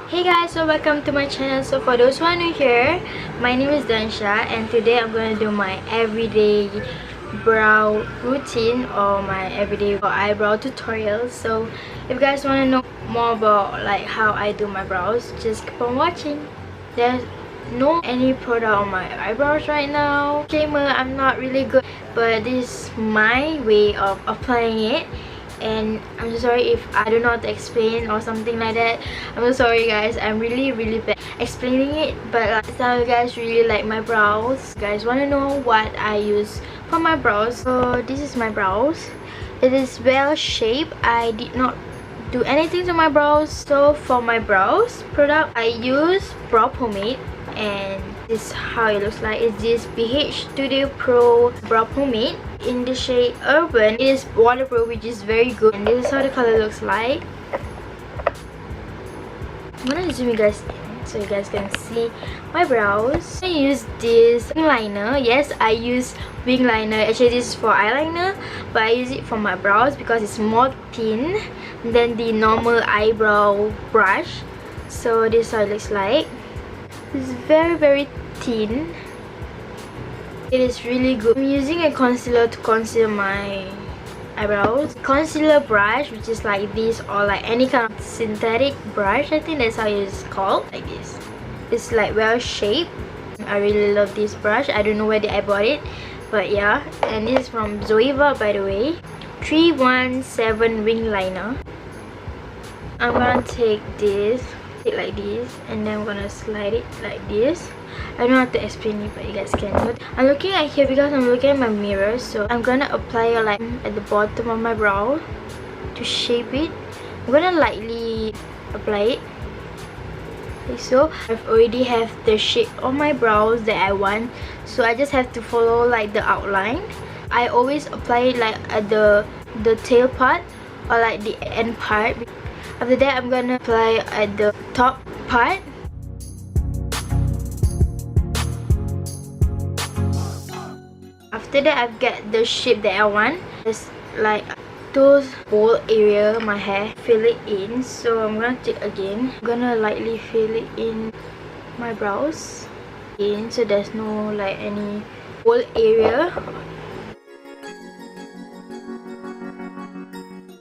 Hey guys, so welcome to my channel. So for those who are new here, my name is Dansha and today I'm going to do my everyday brow routine or my everyday eyebrow tutorial. So if you guys want to know more about like how I do my brows, just keep on watching. There's no any product on my eyebrows right now. Disclaimer, I'm not really good, but this is my way of applying it. And I'm so sorry if I don't know how to explain or something like that. I'm so sorry guys, I'm really bad explaining it, but some of you guys really like my brows. You guys want to know what I use for my brows. So this is my brows. It is well shaped. I did not do anything to my brows. So for my brows product, I use brow pomade, and this is how it looks like. It's this BH Studio Pro brow pomade in the shade Urban. It is waterproof, which is very good, and this is how the color looks like. I'm gonna zoom you guys in so you guys can see my brows. I use this wing liner. Yes, I use wing liner. Actually this is for eyeliner, but I use it for my brows because it's more thin than the normal eyebrow brush. So this is how it looks like. It's very thin. It is really good. I'm using a concealer to conceal my eyebrows. Concealer brush, which is like this, or like any kind of synthetic brush. I think that's how it's called. Like this. It's like well shaped. I really love this brush. I don't know where I bought it, but yeah. And this is from Zoeva, by the way. 317 wing liner. I'm gonna take this, like this, and then I'm gonna slide it like this. I don't know how to explain it, but you guys can. But I'm looking at here because I'm looking at my mirror, so I'm gonna apply like at the bottom of my brow to shape it. I'm gonna lightly apply it like so. I've already have the shape of my brows that I want, so I just have to follow like the outline. I always apply it like at the tail part or like the end part. After that, I'm gonna apply at the top part. After that, I've got the shape that I want. It's like those bold area of my hair. Fill it in. So I'm gonna take again. I'm gonna lightly fill it in my brows. So there's no like any bold area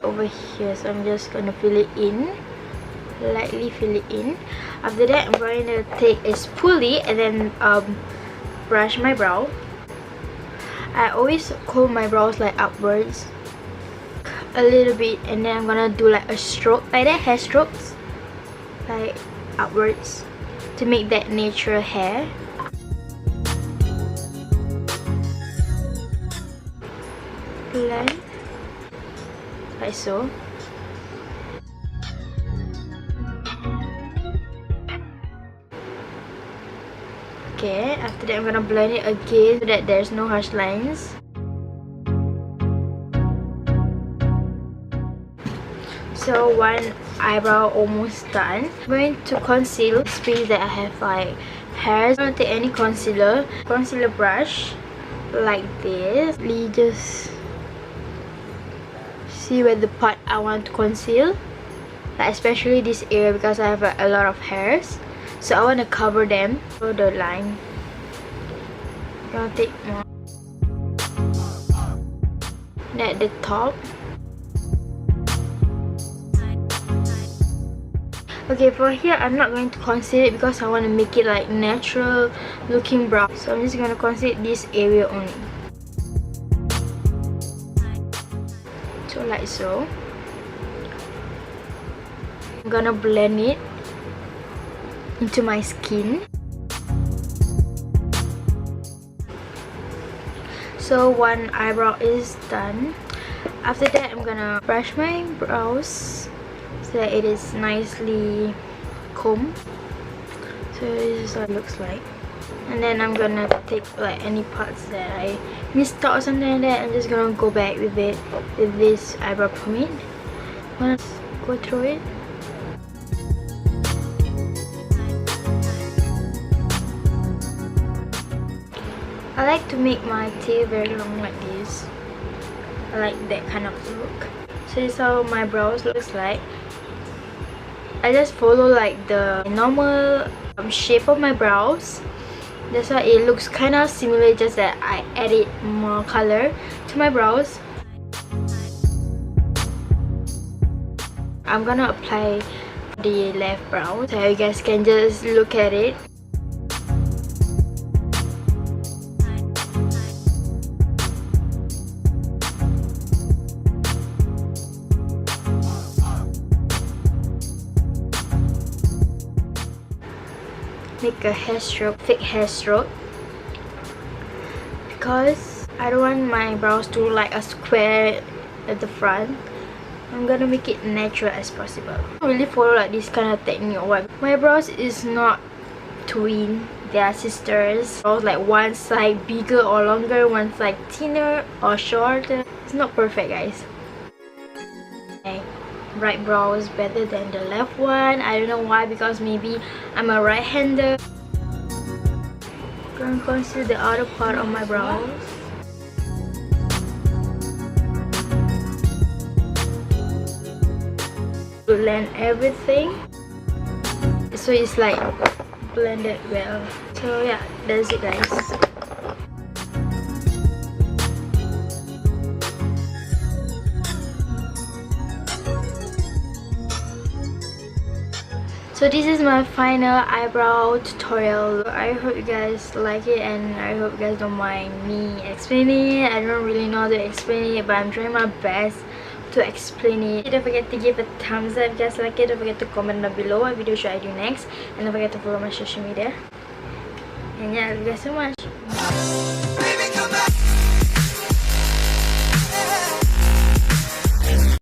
over here. So I'm just gonna fill it in, lightly fill it in. After that, I'm going to take a spoolie and then brush my brow. I always comb my brows like upwards a little bit, and then I'm gonna do like a stroke like that, hair strokes like upwards to make that natural hair. Blend like so. Okay, after that I'm gonna blend it again so that there's no harsh lines. So one eyebrow almost done. I'm going to conceal the space that I have like hairs. I'm gonna take any concealer brush like this. Just see where the part I want to conceal, like especially this area because I have a lot of hairs. So I want to cover them. So the line, I'm gonna take more at the top. Okay, for here I'm not going to conceal it because I want to make it like natural looking brow. So I'm just gonna conceal this area only. So like so. I'm gonna blend it into my skin. So one eyebrow is done. After that, I'm gonna brush my brows so that it is nicely combed. So this is what it looks like. And then I'm gonna take like any parts that I missed out or something like that. I'm just gonna go back with it with this eyebrow pomade. I'm gonna go through it. I like to make my tail very long like this. I like that kind of look. So this is how my brows looks like. I just follow like the normal shape of my brows. That's why it looks kind of similar, just that I added more color to my brows. I'm gonna apply the left brow so you guys can just look at it. Make a hair stroke, fake hair stroke, because I don't want my brows to look like a square at the front. I'm gonna make it natural as possible. I don't really follow like this kind of technique or what. My brows is not twin, they are sisters. Brows like one side bigger or longer, one side thinner or shorter. It's not perfect, guys. Okay. Right brow is better than the left one. I don't know why, because maybe I'm a right-hander. Gonna conceal the outer part of my brows. Blend everything so it's like blended well. So yeah, that's it, guys. So this is my final eyebrow tutorial. I hope you guys like it, and I hope you guys don't mind me explaining it. I don't really know how to explain it, but I'm trying my best to explain it. Don't forget to give a thumbs up if you guys like it. Don't forget to comment down below what video should I do next, and don't forget to follow my social media. And yeah, thank you guys so much.